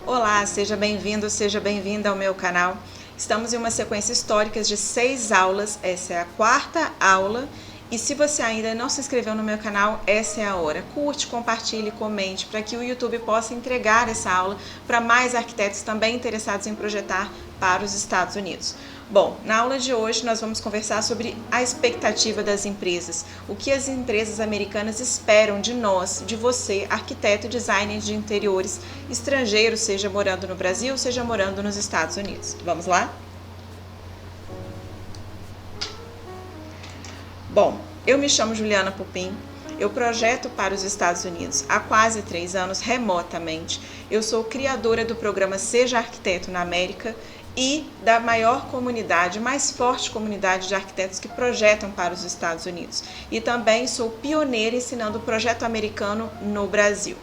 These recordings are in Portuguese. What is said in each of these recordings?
Olá, seja bem-vindo, seja bem-vinda ao meu canal. Estamos em uma sequência histórica de 6 aulas, essa é a 4ª aula. E se você ainda não se inscreveu no meu canal, essa é a hora. Curte, compartilhe, comente, para que o YouTube possa entregar essa aula para mais arquitetos também interessados em projetar para os Estados Unidos. Bom, na aula de hoje nós vamos conversar sobre a expectativa das empresas, o que as empresas americanas esperam de nós, de você, arquiteto e designer de interiores, estrangeiro, seja morando no Brasil, seja morando nos Estados Unidos. Vamos lá? Bom, eu me chamo Juliana Pupim, eu projeto para os Estados Unidos há quase 3 anos remotamente. Eu sou criadora do programa Seja Arquiteto na América e da maior comunidade, mais forte comunidade de arquitetos que projetam para os Estados Unidos. E também sou pioneira ensinando o projeto americano no Brasil.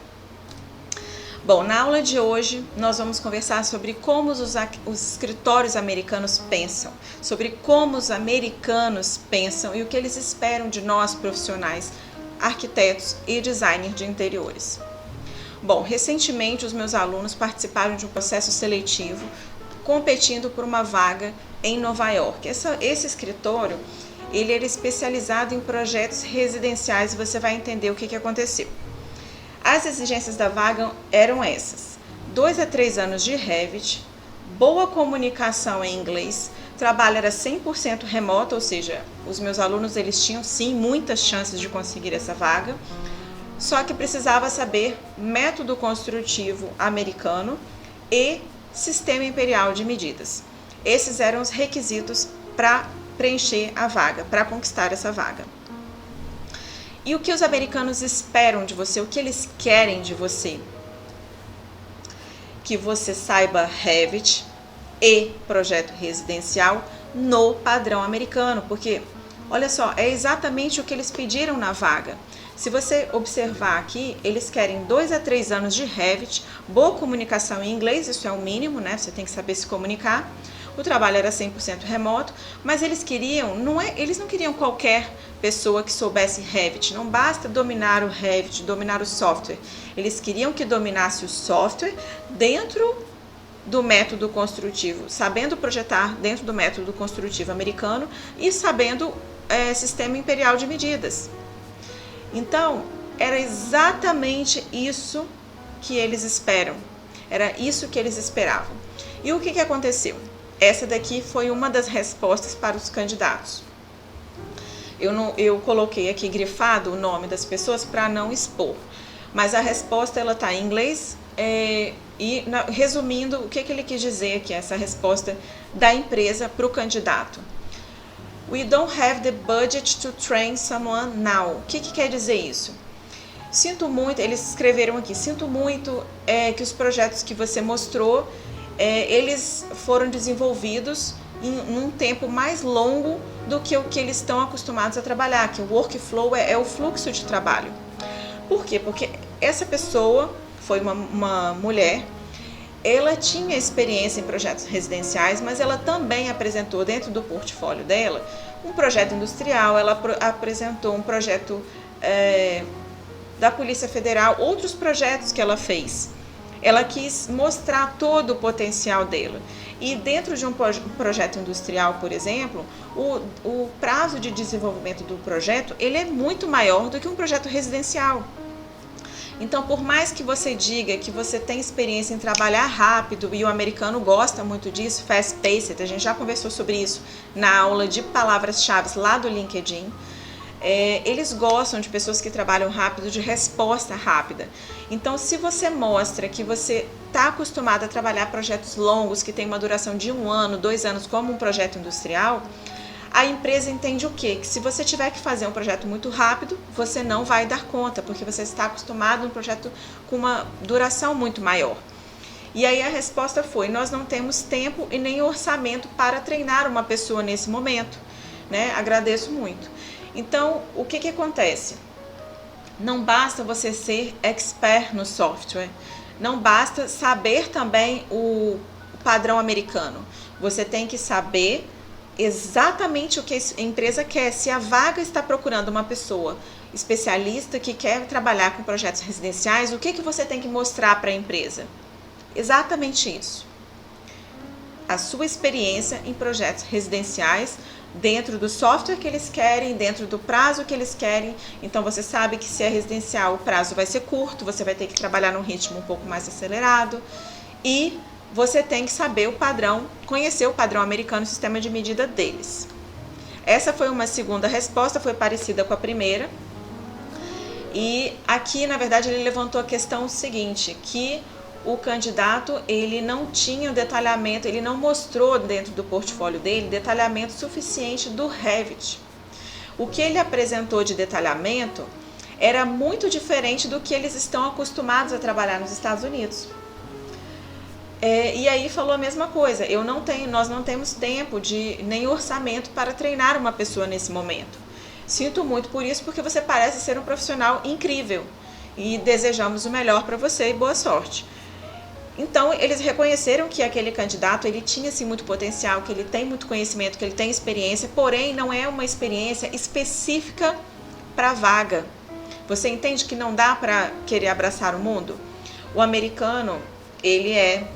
Bom, na aula de hoje nós vamos conversar sobre como os escritórios americanos pensam, sobre como os americanos pensam e o que eles esperam de nós profissionais, arquitetos e designers de interiores. Bom, recentemente os meus alunos participaram de um processo seletivo competindo por uma vaga em Nova York. Esse escritório, ele era especializado em projetos residenciais e você vai entender o que aconteceu. As exigências da vaga eram essas: 2 a 3 anos de Revit, boa comunicação em inglês, trabalho era 100% remoto, ou seja, os meus alunos eles tinham sim muitas chances de conseguir essa vaga, só que precisava saber método construtivo americano e sistema imperial de medidas. Esses eram os requisitos para preencher a vaga, para conquistar essa vaga. E o que os americanos esperam de você, o que eles querem de você? Que você saiba Revit e projeto residencial no padrão americano, porque, olha só, é exatamente o que eles pediram na vaga. Se você observar aqui, eles querem 2 a 3 anos de Revit, boa comunicação em inglês, isso é o mínimo, né? Você tem que saber se comunicar. O trabalho era 100% remoto, mas eles não queriam qualquer pessoa que soubesse Revit. Não basta dominar o Revit, dominar o software. Eles queriam que dominasse o software dentro do método construtivo, sabendo projetar dentro do método construtivo americano e sabendo sistema imperial de medidas. Então, era exatamente isso que eles esperam. Era isso que eles esperavam. E o que aconteceu? Essa daqui foi uma das respostas para os candidatos. Eu coloquei aqui grifado o nome das pessoas para não expor, mas a resposta ela está em inglês resumindo o que ele quis dizer aqui, essa resposta da empresa para o candidato. We don't have the budget to train someone now. O que quer dizer isso? Sinto muito, eles escreveram aqui, sinto muito que os projetos que você mostrou eles foram desenvolvidos em um tempo mais longo do que o que eles estão acostumados a trabalhar, que o workflow é o fluxo de trabalho. Por quê? Porque essa pessoa foi uma mulher, ela tinha experiência em projetos residenciais, mas ela também apresentou dentro do portfólio dela um projeto industrial, ela apresentou um projeto da Polícia Federal, outros projetos que ela fez. Ela quis mostrar todo o potencial dela. E dentro de um projeto industrial, por exemplo, o prazo de desenvolvimento do projeto ele é muito maior do que um projeto residencial. Então, por mais que você diga que você tem experiência em trabalhar rápido, e o americano gosta muito disso, fast-paced, a gente já conversou sobre isso na aula de palavras-chave lá do LinkedIn, eles gostam de pessoas que trabalham rápido, de resposta rápida. Então, se você mostra que você está acostumado a trabalhar projetos longos, que tem uma duração de 1 ano, 2 anos, como um projeto industrial, a empresa entende o quê? Que se você tiver que fazer um projeto muito rápido, você não vai dar conta, porque você está acostumado a um projeto com uma duração muito maior. E aí a resposta foi: nós não temos tempo e nem orçamento para treinar uma pessoa nesse momento, né? Agradeço muito. Então, o que acontece? Não basta você ser expert no software, não basta saber também o padrão americano. Você tem que saber exatamente o que a empresa quer. Se a vaga está procurando uma pessoa especialista que quer trabalhar com projetos residenciais, o que você tem que mostrar para a empresa? Exatamente isso. A sua experiência em projetos residenciais, dentro do software que eles querem, dentro do prazo que eles querem. Então você sabe que se é residencial o prazo vai ser curto, você vai ter que trabalhar num ritmo um pouco mais acelerado e você tem que saber o padrão, conhecer o padrão americano, o sistema de medida deles. Essa foi uma segunda resposta, foi parecida com a primeira. E aqui, na verdade, ele levantou a questão seguinte, que o candidato, ele não tinha o detalhamento, ele não mostrou dentro do portfólio dele detalhamento suficiente do Revit. O que ele apresentou de detalhamento era muito diferente do que eles estão acostumados a trabalhar nos Estados Unidos. E aí falou a mesma coisa, nós não temos tempo nem orçamento para treinar uma pessoa nesse momento. Sinto muito por isso, porque você parece ser um profissional incrível e desejamos o melhor para você e boa sorte. Então, eles reconheceram que aquele candidato, ele tinha sim muito potencial, que ele tem muito conhecimento, que ele tem experiência, porém não é uma experiência específica para a vaga. Você entende que não dá para querer abraçar o mundo? O americano, ele é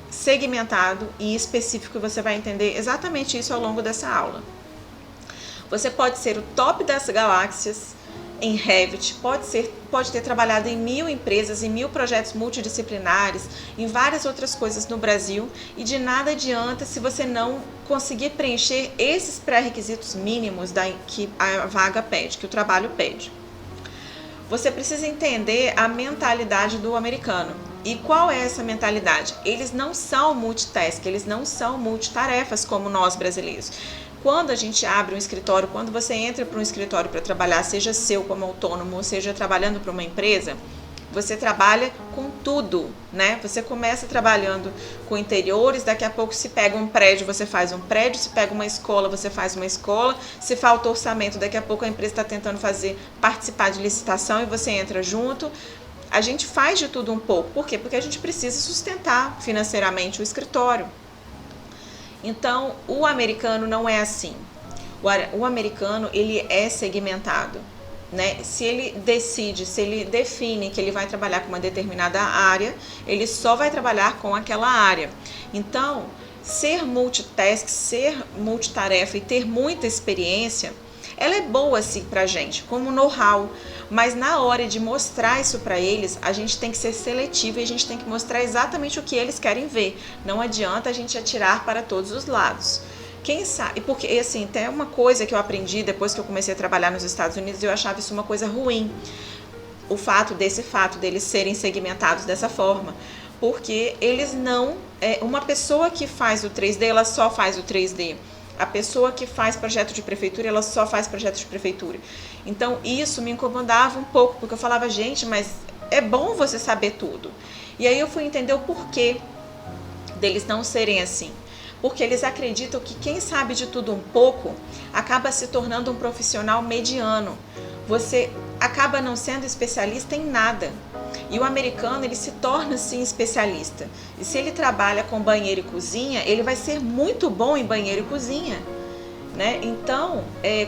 segmentado e específico, e você vai entender exatamente isso ao longo dessa aula. Você pode ser o top das galáxias em Revit, pode ter trabalhado em 1000 empresas, em 1000 projetos multidisciplinares, em várias outras coisas no Brasil, e de nada adianta se você não conseguir preencher esses pré-requisitos mínimos que a vaga pede, que o trabalho pede. Você precisa entender a mentalidade do americano. E qual é essa mentalidade? Eles não são multitask, eles não são multitarefas como nós brasileiros. Quando a gente abre um escritório, quando você entra para um escritório para trabalhar, seja seu como autônomo, ou seja trabalhando para uma empresa, você trabalha com tudo, né? Você começa trabalhando com interiores, daqui a pouco se pega um prédio, você faz um prédio, se pega uma escola, você faz uma escola, se falta orçamento, daqui a pouco a empresa está tentando participar de licitação e você entra junto. A gente faz de tudo um pouco. Por quê? Porque a gente precisa sustentar financeiramente o escritório. Então, o americano não é assim. O americano, ele é segmentado, né? Se ele define que ele vai trabalhar com uma determinada área, ele só vai trabalhar com aquela área. Então, ser multitask, ser multitarefa e ter muita experiência, ela é boa assim pra gente, como know-how, mas na hora de mostrar isso para eles, a gente tem que ser seletivo e a gente tem que mostrar exatamente o que eles querem ver. Não adianta a gente atirar para todos os lados. Quem sabe, porque assim, tem uma coisa que eu aprendi depois que eu comecei a trabalhar nos Estados Unidos, eu achava isso uma coisa ruim, o fato deles serem segmentados dessa forma, porque eles não, uma pessoa que faz o 3D, ela só faz o 3D. A pessoa que faz projeto de prefeitura, ela só faz projeto de prefeitura. Então, isso me incomodava um pouco, porque eu falava, gente, mas é bom você saber tudo. E aí eu fui entender o porquê deles não serem assim. Porque eles acreditam que quem sabe de tudo um pouco acaba se tornando um profissional mediano. Você acaba não sendo especialista em nada. E o americano, ele se torna sim especialista. E se ele trabalha com banheiro e cozinha, ele vai ser muito bom em banheiro e cozinha, né? Então,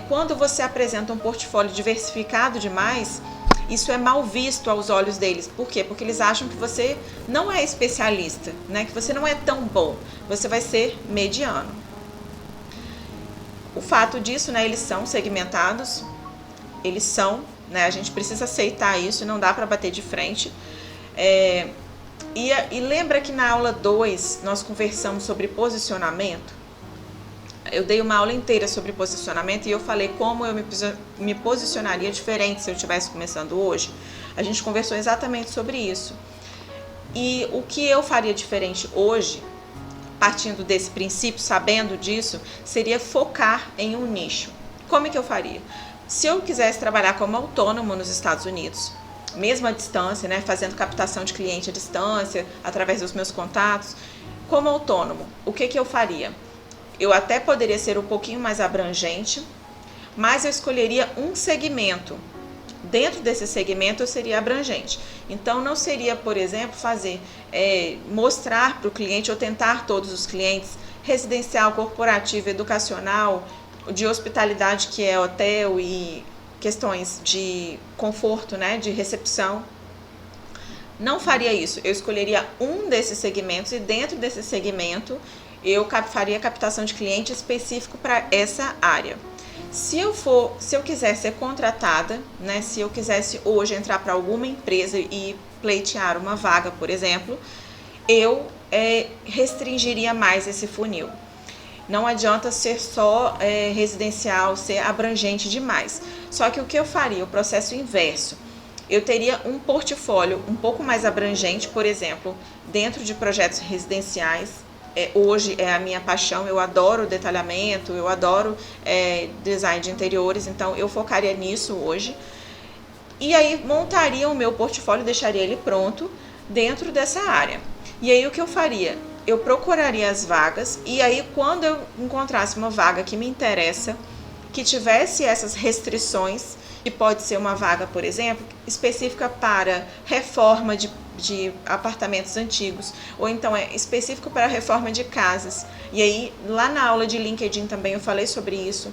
quando você apresenta um portfólio diversificado demais, isso é mal visto aos olhos deles. Por quê? Porque eles acham que você não é especialista, né? Que você não é tão bom. Você vai ser mediano. O fato disso, né? Eles são segmentados. Eles são, né? A gente precisa aceitar isso, não dá para bater de frente. E lembra que na aula 2 nós conversamos sobre posicionamento? Eu dei uma aula inteira sobre posicionamento e eu falei como eu me posicionaria diferente se eu estivesse começando hoje. A gente conversou exatamente sobre isso. E o que eu faria diferente hoje, partindo desse princípio, sabendo disso, seria focar em um nicho. Como é que eu faria? Se eu quisesse trabalhar como autônomo nos Estados Unidos, mesmo à distância, né, fazendo captação de cliente à distância, através dos meus contatos, como autônomo, o que eu faria? Eu até poderia ser um pouquinho mais abrangente, mas eu escolheria um segmento. Dentro desse segmento eu seria abrangente. Então não seria, por exemplo, mostrar para o cliente ou tentar todos os clientes, residencial, corporativo, educacional, de hospitalidade, que é hotel e questões de conforto, né, de recepção. não faria isso. Eu escolheria um desses segmentos e dentro desse segmento eu faria captação de cliente específico para essa área. Se eu quiser ser contratada, né, se eu quisesse hoje entrar para alguma empresa e pleitear uma vaga, por exemplo, eu restringiria mais esse funil. Não adianta ser só residencial, ser abrangente demais. Só que o que eu faria? O processo inverso. Eu teria um portfólio um pouco mais abrangente, por exemplo, dentro de projetos residenciais. Hoje é a minha paixão, eu adoro detalhamento, eu adoro design de interiores, então eu focaria nisso hoje. E aí montaria o meu portfólio, deixaria ele pronto dentro dessa área. E aí o que eu faria? Eu procuraria as vagas e aí quando eu encontrasse uma vaga que me interessa, que tivesse essas restrições, que pode ser uma vaga, por exemplo, específica para reforma de apartamentos antigos, ou então é específico para reforma de casas. E aí, lá na aula de LinkedIn também eu falei sobre isso.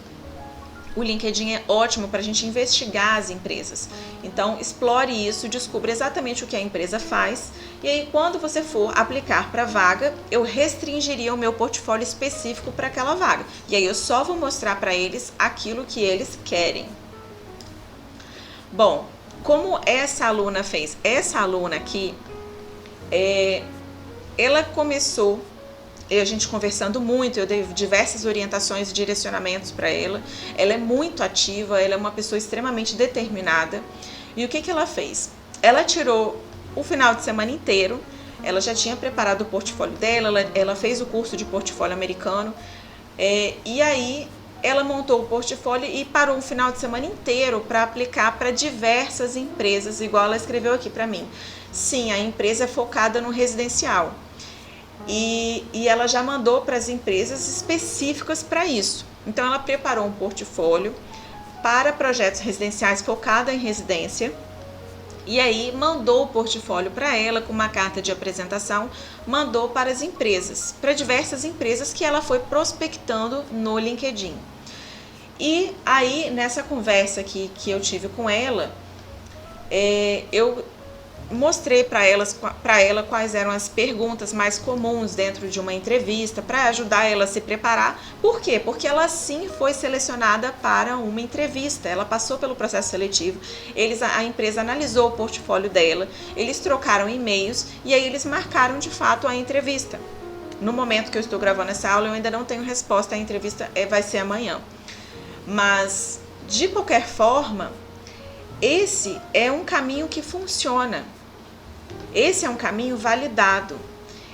O LinkedIn é ótimo para a gente investigar as empresas. Então, explore isso, descubra exatamente o que a empresa faz. E aí, quando você for aplicar para a vaga, eu restringiria o meu portfólio específico para aquela vaga. E aí, eu só vou mostrar para eles aquilo que eles querem. Bom, como essa aluna fez? Essa aluna aqui, ela começou, a gente conversando muito, eu dei diversas orientações e direcionamentos para ela. Ela é muito ativa, ela é uma pessoa extremamente determinada. E o que ela fez? Ela tirou o final de semana inteiro, ela já tinha preparado o portfólio dela, ela fez o curso de portfólio americano, e aí ela montou o portfólio e parou um final de semana inteiro para aplicar para diversas empresas, igual ela escreveu aqui para mim. Sim, a empresa é focada no residencial. E ela já mandou para as empresas específicas para isso. Então, ela preparou um portfólio para projetos residenciais focado em residência. E aí, mandou o portfólio para ela com uma carta de apresentação, mandou para as empresas, para diversas empresas que ela foi prospectando no LinkedIn. E aí, nessa conversa que eu tive com ela, eu mostrei para ela quais eram as perguntas mais comuns dentro de uma entrevista para ajudar ela a se preparar. Por quê? Porque ela sim foi selecionada para uma entrevista, ela passou pelo processo seletivo, a empresa analisou o portfólio dela, eles trocaram e-mails e aí eles marcaram de fato a entrevista. No momento que eu estou gravando essa aula eu ainda não tenho resposta, a entrevista vai ser amanhã. Mas, de qualquer forma, esse é um caminho que funciona. Esse é um caminho validado.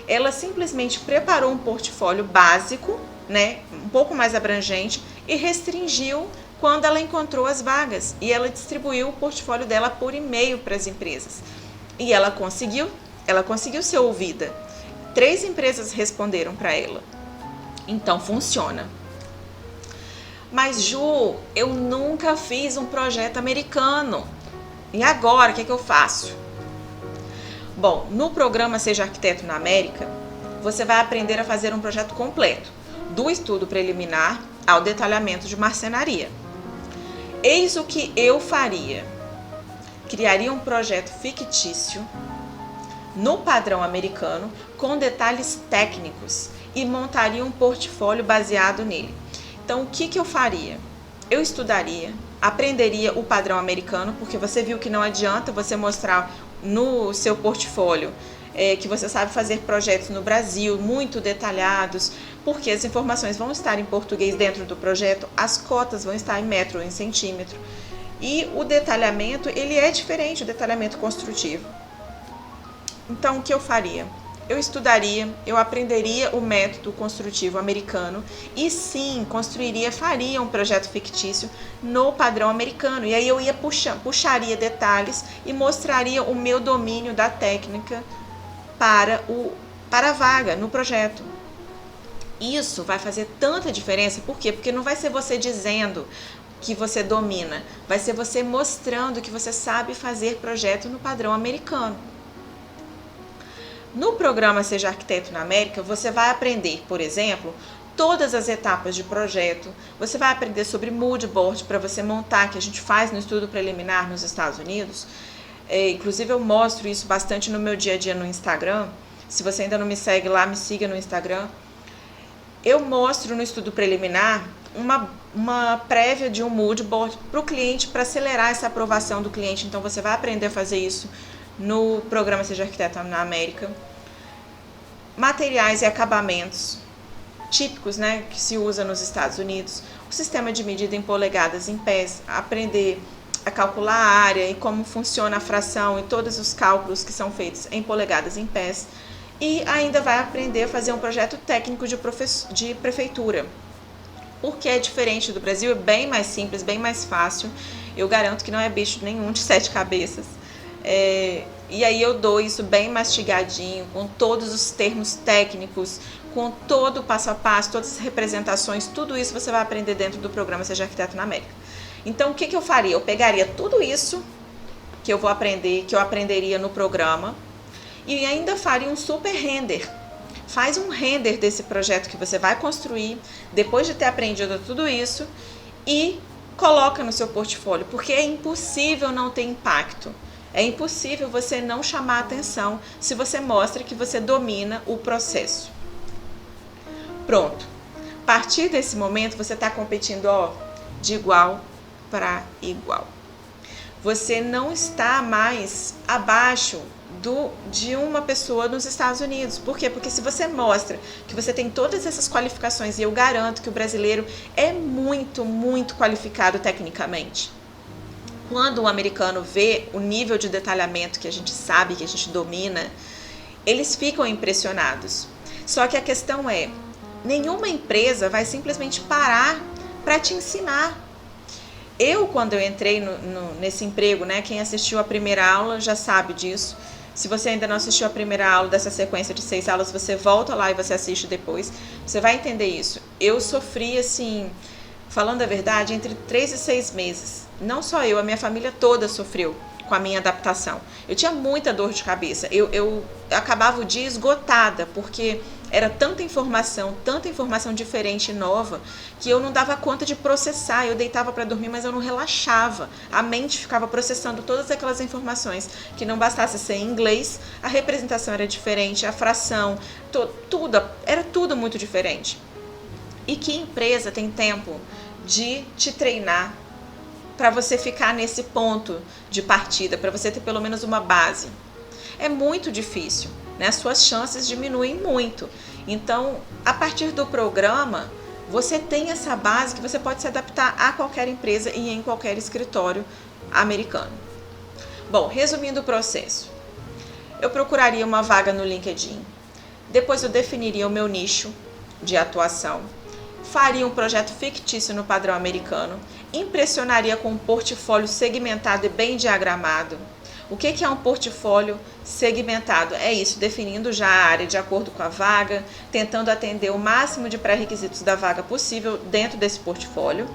Ela simplesmente preparou um portfólio básico, né, um pouco mais abrangente, e restringiu quando ela encontrou as vagas. E ela distribuiu o portfólio dela por e-mail para as empresas. E ela conseguiu ser ouvida. 3 empresas responderam para ela. Então, funciona. Mas, Ju, eu nunca fiz um projeto americano. E agora, o que eu faço? Bom, no programa Seja Arquiteto na América, você vai aprender a fazer um projeto completo, do estudo preliminar ao detalhamento de marcenaria. Eis o que eu faria. Criaria um projeto fictício, no padrão americano, com detalhes técnicos e montaria um portfólio baseado nele. Então, o que eu faria? Eu estudaria, aprenderia o padrão americano, porque você viu que não adianta você mostrar no seu portfólio que você sabe fazer projetos no Brasil muito detalhados, porque as informações vão estar em português dentro do projeto, as cotas vão estar em metro ou em centímetro. E o detalhamento, ele é diferente, o detalhamento construtivo. Então, o que eu faria? Eu estudaria, eu aprenderia o método construtivo americano e sim, faria um projeto fictício no padrão americano. E aí eu ia puxaria detalhes e mostraria o meu domínio da técnica para a vaga no projeto. Isso vai fazer tanta diferença, por quê? Porque não vai ser você dizendo que você domina, vai ser você mostrando que você sabe fazer projeto no padrão americano. No programa Seja Arquiteto na América, você vai aprender, por exemplo, todas as etapas de projeto, você vai aprender sobre mood board para você montar, que a gente faz no estudo preliminar nos Estados Unidos, Inclusive eu mostro isso bastante no meu dia a dia no Instagram. Se você ainda não me segue lá, me siga no Instagram. Eu mostro no estudo preliminar uma prévia de um mood board para o cliente, para acelerar essa aprovação do cliente. Então você vai aprender a fazer isso no programa Seja Arquiteto na América. Materiais e acabamentos típicos, né, que se usa nos Estados Unidos. O sistema de medida em polegadas em pés, aprender a calcular a área e como funciona a fração e todos os cálculos que são feitos em polegadas em pés. E ainda vai aprender a fazer um projeto técnico de prefeitura. Porque é diferente do Brasil, é bem mais simples, bem mais fácil. Eu garanto que não é bicho nenhum de 7 cabeças. E aí eu dou isso bem mastigadinho, com todos os termos técnicos, com todo o passo a passo, todas as representações, tudo isso você vai aprender dentro do programa Seja Arquiteto na América. Então o que eu faria? Eu pegaria tudo isso que eu vou aprender, que eu aprenderia no programa, e ainda faria um super render. Faz um render desse projeto que você vai construir, depois de ter aprendido tudo isso, e coloca no seu portfólio, porque é impossível não ter impacto. É impossível você não chamar atenção se você mostra que você domina o processo. Pronto. A partir desse momento, você está competindo de igual para igual. Você não está mais abaixo de uma pessoa nos Estados Unidos. Por quê? Porque se você mostra que você tem todas essas qualificações, e eu garanto que o brasileiro é muito, muito qualificado tecnicamente. Quando o americano vê o nível de detalhamento que a gente sabe, que a gente domina, eles ficam impressionados. Só que a questão é, nenhuma empresa vai simplesmente parar para te ensinar. Quando eu entrei nesse emprego, né, quem assistiu a primeira aula já sabe disso. Se você ainda não assistiu a primeira aula dessa sequência de 6 aulas, você volta lá e você assiste depois. Você vai entender isso. Eu sofri, assim, falando a verdade, entre 3 e 6 meses. Não só eu, a minha família toda sofreu com a minha adaptação. Eu tinha muita dor de cabeça. Eu acabava o dia esgotada, porque era tanta informação diferente e nova, que eu não dava conta de processar. Eu deitava para dormir, mas eu não relaxava. A mente ficava processando todas aquelas informações, que não bastasse ser em inglês, a representação era diferente, a fração, era tudo muito diferente. E que empresa tem tempo de te treinar para você ficar nesse ponto de partida, para você ter pelo menos uma base? É muito difícil, né? As suas chances diminuem muito. Então, a partir do programa, você tem essa base que você pode se adaptar a qualquer empresa e em qualquer escritório americano. Bom, resumindo o processo, eu procuraria uma vaga no LinkedIn, depois eu definiria o meu nicho de atuação, faria um projeto fictício no padrão americano, impressionaria com um portfólio segmentado e bem diagramado. O que é um portfólio segmentado? É isso, definindo já a área de acordo com a vaga, tentando atender o máximo de pré-requisitos da vaga possível dentro desse portfólio.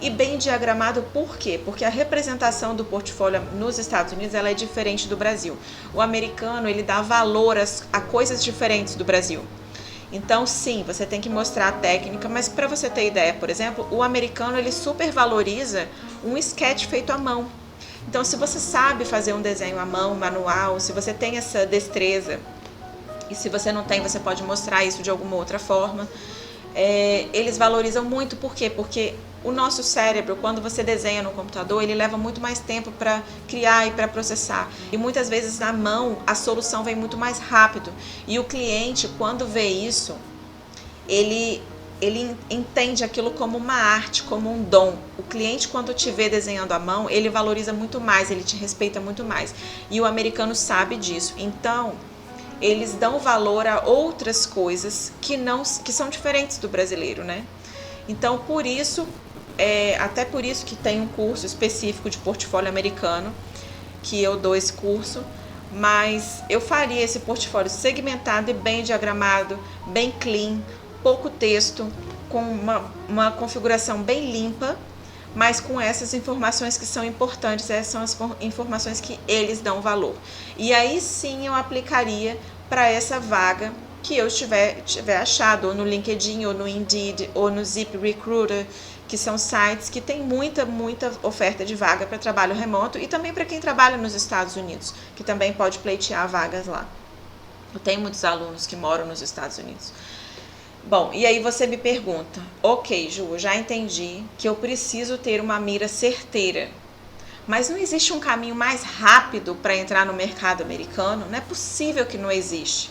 E bem diagramado por quê? Porque a representação do portfólio nos Estados Unidos ela é diferente do Brasil. O americano ele dá valor a coisas diferentes do Brasil. Então, sim, você tem que mostrar a técnica, mas para você ter ideia, por exemplo, o americano ele super valoriza um sketch feito à mão. Então, se você sabe fazer um desenho à mão, manual, se você tem essa destreza, e se você não tem, você pode mostrar isso de alguma outra forma, eles valorizam muito. Por quê? Porque o nosso cérebro, quando você desenha no computador, ele leva muito mais tempo para criar e para processar. E muitas vezes na mão a solução vem muito mais rápido. E o cliente, quando vê isso, ele entende aquilo como uma arte, como um dom. O cliente, quando te vê desenhando à mão, ele valoriza muito mais, ele te respeita muito mais. E o americano sabe disso. Então, eles dão valor a outras coisas que são diferentes do brasileiro, né? Então, por isso, até por isso que tem um curso específico de portfólio americano, que eu dou esse curso, mas eu faria esse portfólio segmentado e bem diagramado, bem clean, pouco texto, com uma configuração bem limpa, mas com essas informações que são importantes, essas são as informações que eles dão valor. E aí sim eu aplicaria para essa vaga que eu tiver achado, ou no LinkedIn, ou no Indeed, ou no ZipRecruiter, que são sites que tem muita oferta de vaga para trabalho remoto e também para quem trabalha nos Estados Unidos, que também pode pleitear vagas lá. Eu tenho muitos alunos que moram nos Estados Unidos. Bom, e aí você me pergunta, ok, Ju, já entendi que eu preciso ter uma mira certeira, mas não existe um caminho mais rápido para entrar no mercado americano? Não é possível que não existe.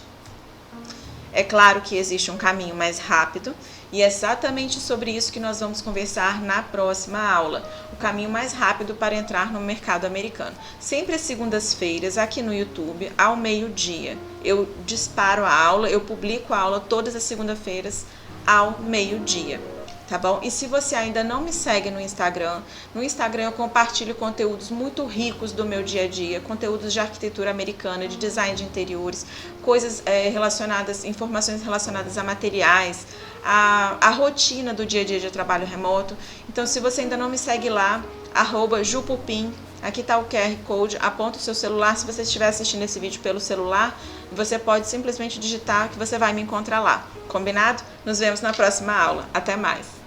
É claro que existe um caminho mais rápido e é exatamente sobre isso que nós vamos conversar na próxima aula. O caminho mais rápido para entrar no mercado americano. Sempre às segundas-feiras, aqui no YouTube, ao meio-dia. Eu disparo a aula, eu publico a aula todas as segundas-feiras ao meio-dia. Tá bom? E se você ainda não me segue no Instagram eu compartilho conteúdos muito ricos do meu dia a dia, conteúdos de arquitetura americana, de design de interiores, coisas relacionadas, informações relacionadas a materiais, a rotina do dia a dia de trabalho remoto. Então, se você ainda não me segue lá, @jupupim, aqui está o QR Code, aponta o seu celular, se você estiver assistindo esse vídeo pelo celular, você pode simplesmente digitar que você vai me encontrar lá. Combinado? Nos vemos na próxima aula. Até mais!